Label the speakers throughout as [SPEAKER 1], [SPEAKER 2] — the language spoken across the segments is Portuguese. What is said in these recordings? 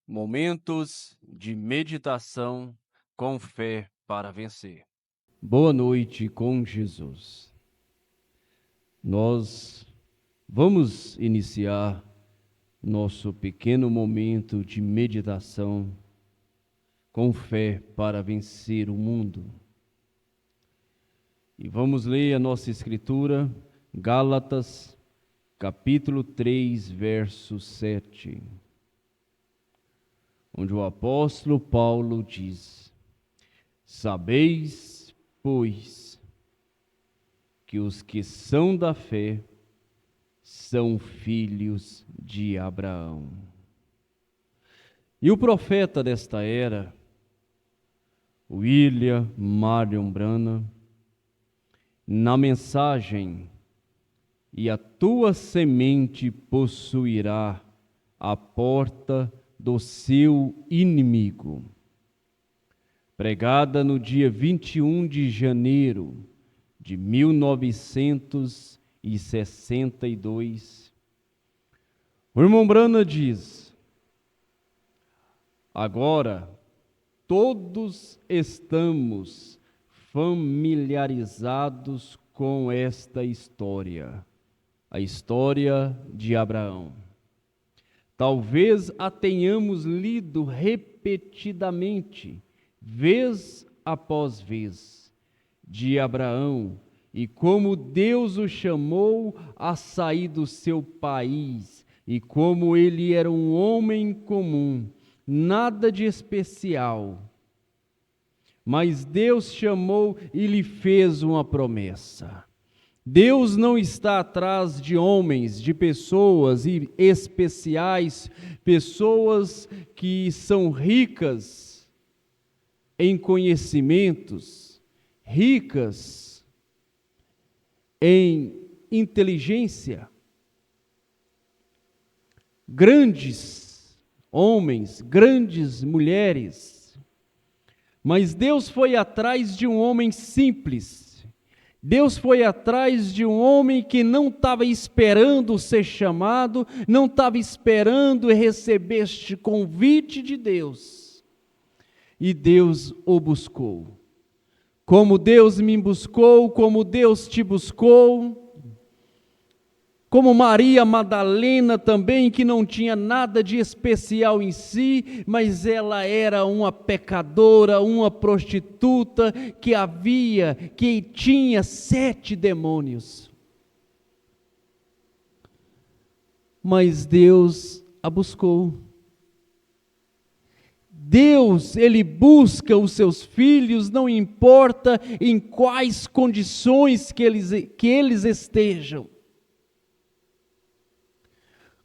[SPEAKER 1] Momentos de meditação com fé para vencer. Boa noite com Jesus. Nós vamos iniciar nosso pequeno momento de meditação com fé para vencer o mundo. E vamos ler a nossa escritura, Gálatas, capítulo 3, verso 7. Onde o apóstolo Paulo diz: Sabeis, pois, que os que são da fé são filhos de Abraão. E o profeta desta era, William Marion Branham, na mensagem "E a tua semente possuirá a porta do seu inimigo", pregada no dia 21 de janeiro de 1962, o irmão Branham diz: agora todos estamos familiarizados com esta história, a história de Abraão. Talvez a tenhamos lido repetidamente, vez após vez, de Abraão e como Deus o chamou a sair do seu país e como ele era um homem comum, nada de especial. Mas Deus chamou e lhe fez uma promessa. Deus não está atrás de homens, de pessoas especiais, pessoas que são ricas em conhecimentos, ricas em inteligência, grandes homens, grandes mulheres. Mas Deus foi atrás de um homem simples. Deus foi atrás de um homem que não estava esperando ser chamado, não estava esperando receber este convite de Deus. E Deus o buscou. Como Deus me buscou, como Deus te buscou, como Maria Madalena também, que não tinha nada de especial em si, mas ela era uma pecadora, uma prostituta, que tinha 7 demônios. Mas Deus a buscou. Deus, Ele busca os seus filhos, não importa em quais condições que eles estejam.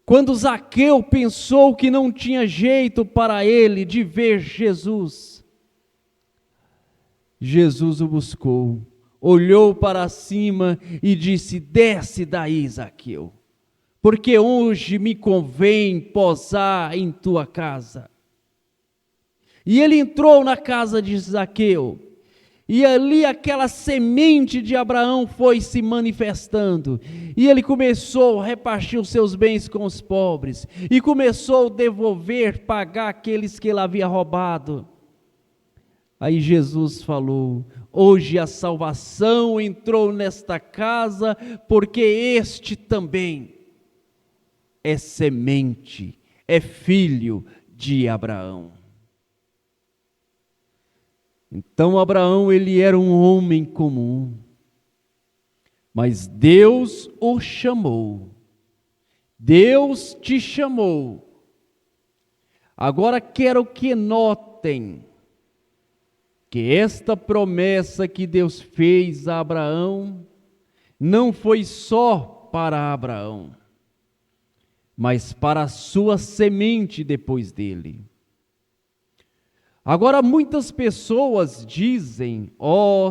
[SPEAKER 1] Quando Zaqueu pensou que não tinha jeito para ele de ver Jesus, Jesus o buscou, olhou para cima e disse: desce daí, Zaqueu, porque hoje me convém posar em tua casa. E ele entrou na casa de Zaqueu. E ali aquela semente de Abraão foi se manifestando. E ele começou a repartir os seus bens com os pobres. E começou a devolver, pagar aqueles que ele havia roubado. Aí Jesus falou: hoje a salvação entrou nesta casa, porque este também é semente, é filho de Abraão. Então Abraão, ele era um homem comum, mas Deus o chamou, Deus te chamou. Agora quero que notem que esta promessa que Deus fez a Abraão, não foi só para Abraão, mas para a sua semente depois dele. Agora muitas pessoas dizem: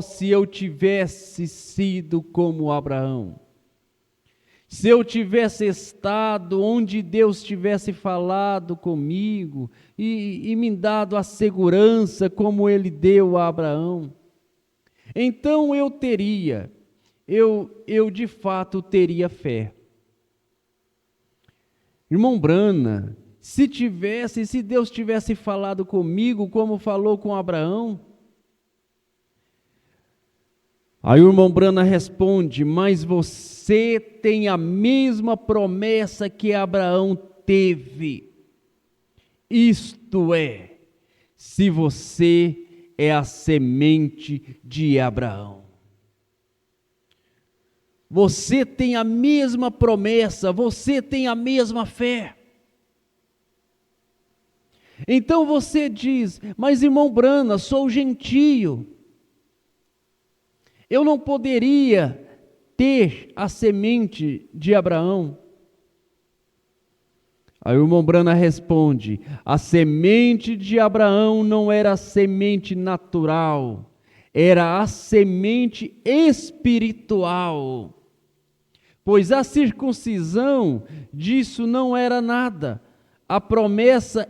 [SPEAKER 1] se eu tivesse sido como Abraão, se eu tivesse estado onde Deus tivesse falado comigo e me dado a segurança como Ele deu a Abraão, então eu de fato teria fé. Irmão Branham, se Deus tivesse falado comigo como falou com Abraão? Aí o irmão Brana responde: mas você tem a mesma promessa que Abraão teve. Isto é, se você é a semente de Abraão. Você tem a mesma promessa, você tem a mesma fé. Então você diz: mas irmão Brana, sou gentio. Eu não poderia ter a semente de Abraão? Aí o irmão Brana responde: a semente de Abraão não era a semente natural, era a semente espiritual. Pois a circuncisão disso não era nada. A promessa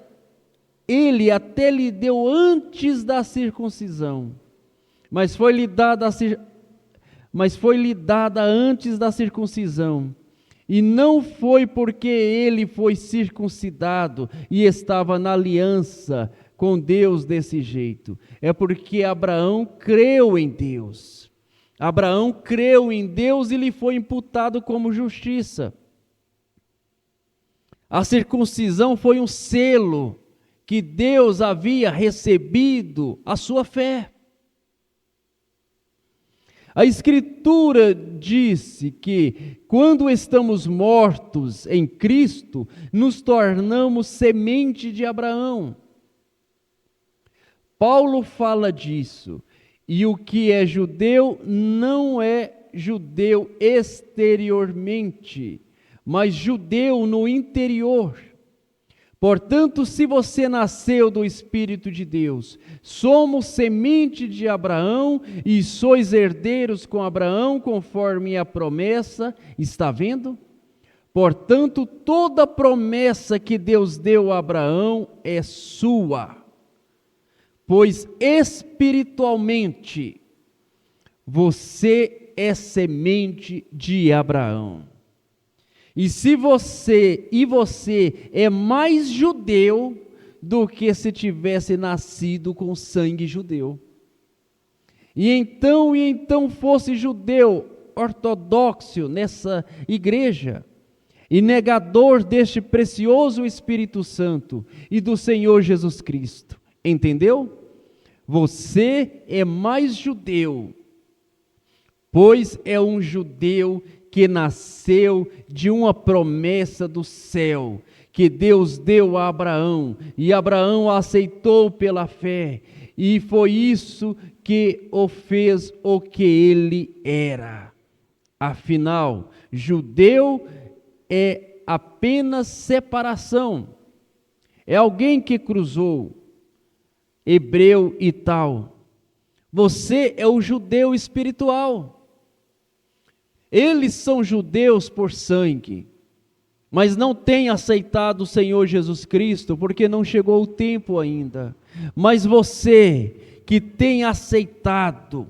[SPEAKER 1] ele até lhe deu antes da circuncisão, mas foi lhe dada antes da circuncisão. E não foi porque ele foi circuncidado e estava na aliança com Deus desse jeito. É porque Abraão creu em Deus. Abraão creu em Deus e lhe foi imputado como justiça. A circuncisão foi um selo que Deus havia recebido a sua fé. A Escritura disse que quando estamos mortos em Cristo, nos tornamos semente de Abraão. Paulo fala disso. E o que é judeu não é judeu exteriormente, mas judeu no interior. Portanto, se você nasceu do Espírito de Deus, somos semente de Abraão e sois herdeiros com Abraão, conforme a promessa. Está vendo? Portanto, toda promessa que Deus deu a Abraão é sua. Pois espiritualmente você é semente de Abraão. E você é mais judeu do que se tivesse nascido com sangue judeu. E então fosse judeu ortodoxo nessa igreja e negador deste precioso Espírito Santo e do Senhor Jesus Cristo. Entendeu? Você é mais judeu, pois é um judeu que nasceu de uma promessa do céu, que Deus deu a Abraão, e Abraão a aceitou pela fé, e foi isso que o fez o que ele era. Afinal, judeu é apenas separação, é alguém que cruzou, hebreu e tal. Você é o judeu espiritual. Eles são judeus por sangue, mas não têm aceitado o Senhor Jesus Cristo, porque não chegou o tempo ainda. Mas você que tem aceitado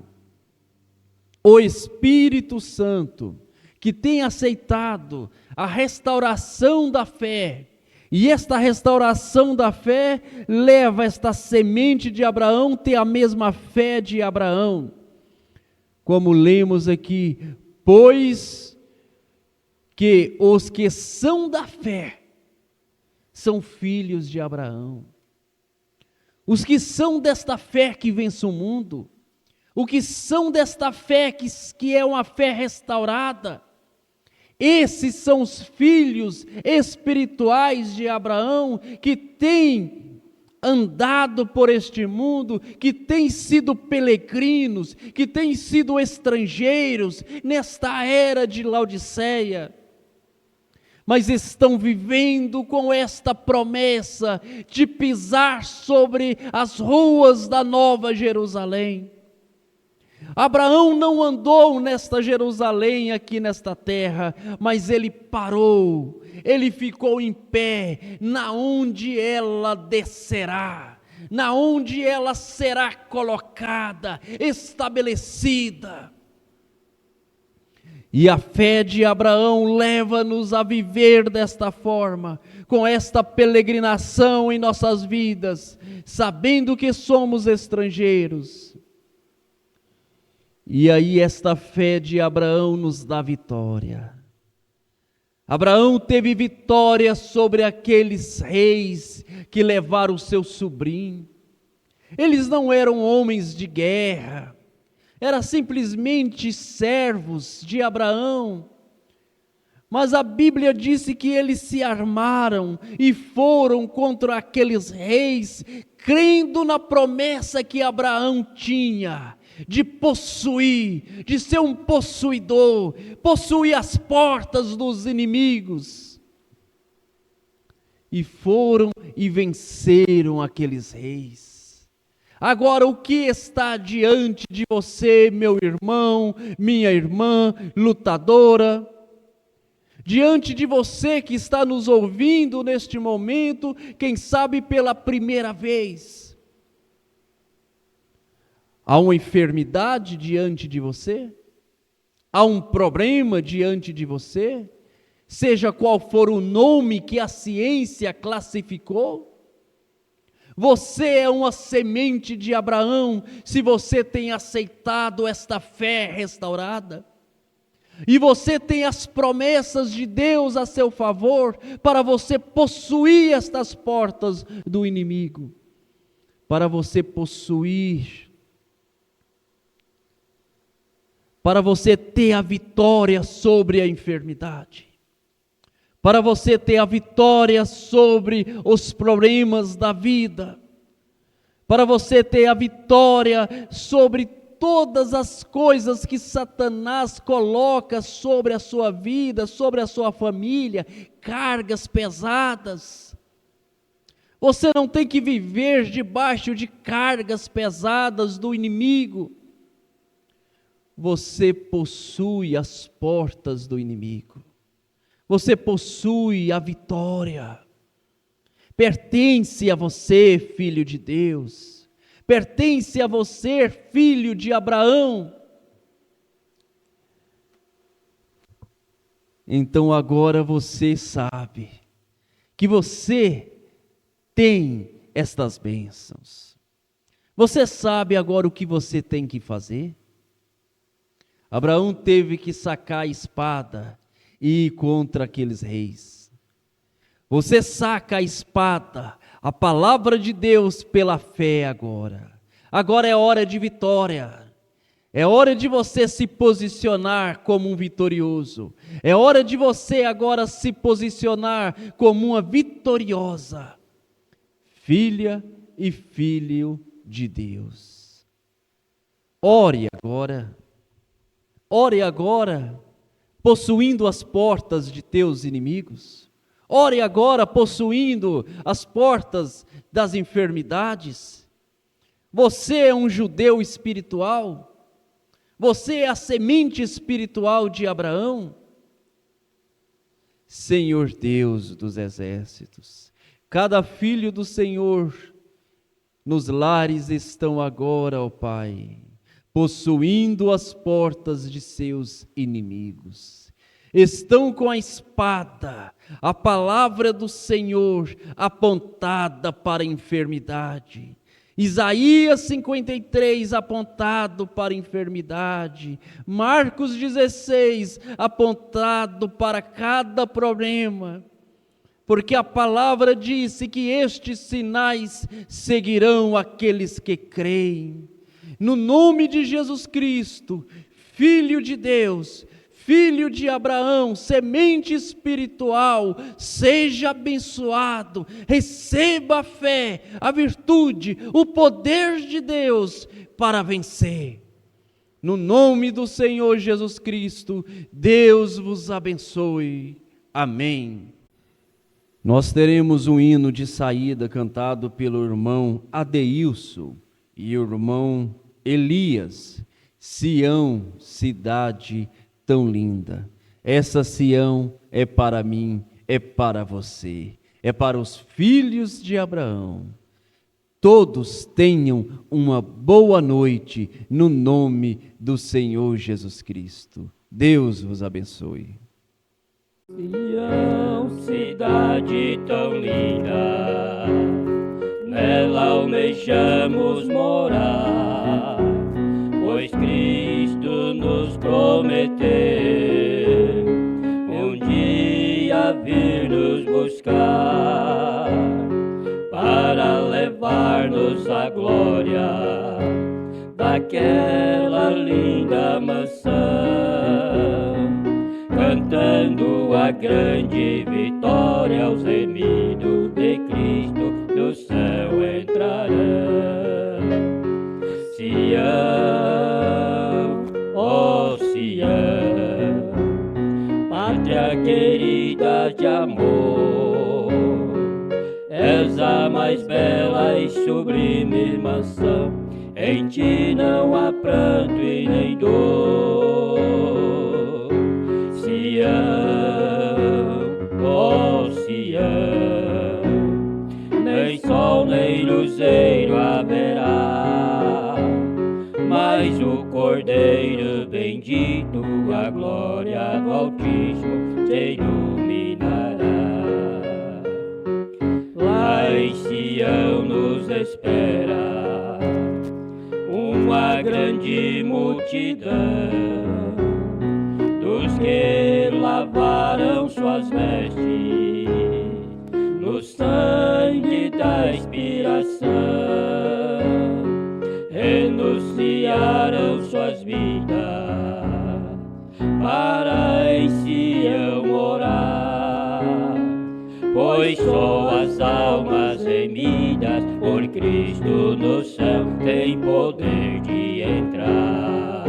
[SPEAKER 1] o Espírito Santo, que tem aceitado a restauração da fé, e esta restauração da fé leva esta semente de Abraão a ter a mesma fé de Abraão. Como lemos aqui, pois que os que são da fé são filhos de Abraão. Os que são desta fé que vence o mundo, os que são desta fé que é uma fé restaurada, esses são os filhos espirituais de Abraão que têm andado por este mundo, que têm sido peregrinos, que têm sido estrangeiros nesta era de Laodiceia, mas estão vivendo com esta promessa de pisar sobre as ruas da Nova Jerusalém. Abraão não andou nesta Jerusalém aqui nesta terra, mas ele parou, ele ficou em pé, na onde ela descerá, na onde ela será colocada, estabelecida. E a fé de Abraão leva-nos a viver desta forma, com esta peregrinação em nossas vidas, sabendo que somos estrangeiros. E aí esta fé de Abraão nos dá vitória. Abraão teve vitória sobre aqueles reis que levaram o seu sobrinho. Eles não eram homens de guerra, eram simplesmente servos de Abraão. Mas a Bíblia disse que eles se armaram e foram contra aqueles reis, crendo na promessa que Abraão tinha de possuir, de ser um possuidor, possuir as portas dos inimigos. E foram e venceram aqueles reis. Agora, o que está diante de você, meu irmão, minha irmã, lutadora? Diante de você que está nos ouvindo neste momento, quem sabe pela primeira vez. Há uma enfermidade diante de você? Há um problema diante de você? Seja qual for o nome que a ciência classificou? Você é uma semente de Abraão, se você tem aceitado esta fé restaurada. E você tem as promessas de Deus a seu favor, para você possuir estas portas do inimigo. Para você possuir, para você ter a vitória sobre a enfermidade. Para você ter a vitória sobre os problemas da vida, para você ter a vitória sobre todas as coisas que Satanás coloca sobre a sua vida, sobre a sua família, cargas pesadas. Você não tem que viver debaixo de cargas pesadas do inimigo. Você possui as portas do inimigo. Você possui a vitória. Pertence a você, filho de Deus. Pertence a você, filho de Abraão. Então agora você sabe que você tem estas bênçãos. Você sabe agora o que você tem que fazer? Abraão teve que sacar a espada e ir contra aqueles reis. Você saca a espada, a palavra de Deus pela fé agora. Agora é hora de vitória. É hora de você se posicionar como um vitorioso. É hora de você agora se posicionar como uma vitoriosa filha e filho de Deus. Ore agora. Ore agora, possuindo as portas de teus inimigos. Ore agora, possuindo as portas das enfermidades. Você é um judeu espiritual. Você é a semente espiritual de Abraão. Senhor Deus dos exércitos, cada filho do Senhor nos lares estão agora, ó Pai, possuindo as portas de seus inimigos. Estão com a espada, a palavra do Senhor apontada para a enfermidade. Isaías 53 apontado para a enfermidade. Marcos 16 apontado para cada problema. Porque a palavra disse que estes sinais seguirão aqueles que creem. No nome de Jesus Cristo, Filho de Deus, Filho de Abraão, semente espiritual, seja abençoado, receba a fé, a virtude, o poder de Deus para vencer. No nome do Senhor Jesus Cristo, Deus vos abençoe. Amém. Nós teremos um hino de saída cantado pelo irmão Adeilson e o irmão Elias. Sião, cidade tão linda. Essa Sião é para mim, é para você, é para os filhos de Abraão. Todos tenham uma boa noite no nome do Senhor Jesus Cristo. Deus vos abençoe.
[SPEAKER 2] Sião, cidade tão linda, nela almejamos morar, pois Cristo nos prometeu um dia vir nos buscar, para levar-nos à glória daquela linda mansão, cantando a grande vitória, aos remidos de Cristo no céu entrarão. Sião, ó Sião, pátria querida de amor, és a mais bela e sublime mansão, em ti não há pranto e nem dor. Sião, ó Sião, nem sol nem luzeiro haverá, mas o Cordeiro bendito, a glória do Altíssimo te iluminará. Lá em Sião nos espera uma grande multidão dos que lavaram suas vestes no sangue da expiação, renunciaram suas vidas para em Sião morar, pois só as almas remidas por Cristo no céu têm poder de entrar.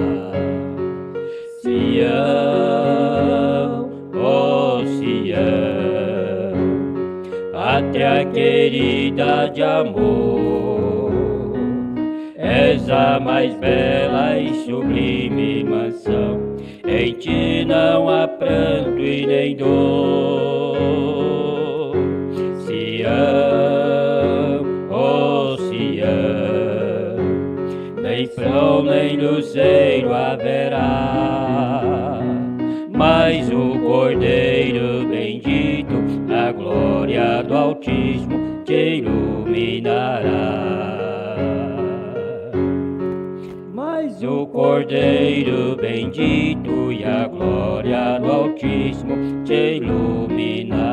[SPEAKER 2] Sião, ó Sião, pátria querida de amor, és a mais bela e sublime mansão, em ti não há pranto e nem dor. Sião, ó Sião, nem sol nem luzeiro haverá, mas o Cordeiro bendito, a glória do Altíssimo te iluminará. Mas o Cordeiro bendito e a glória do Altíssimo te iluminará.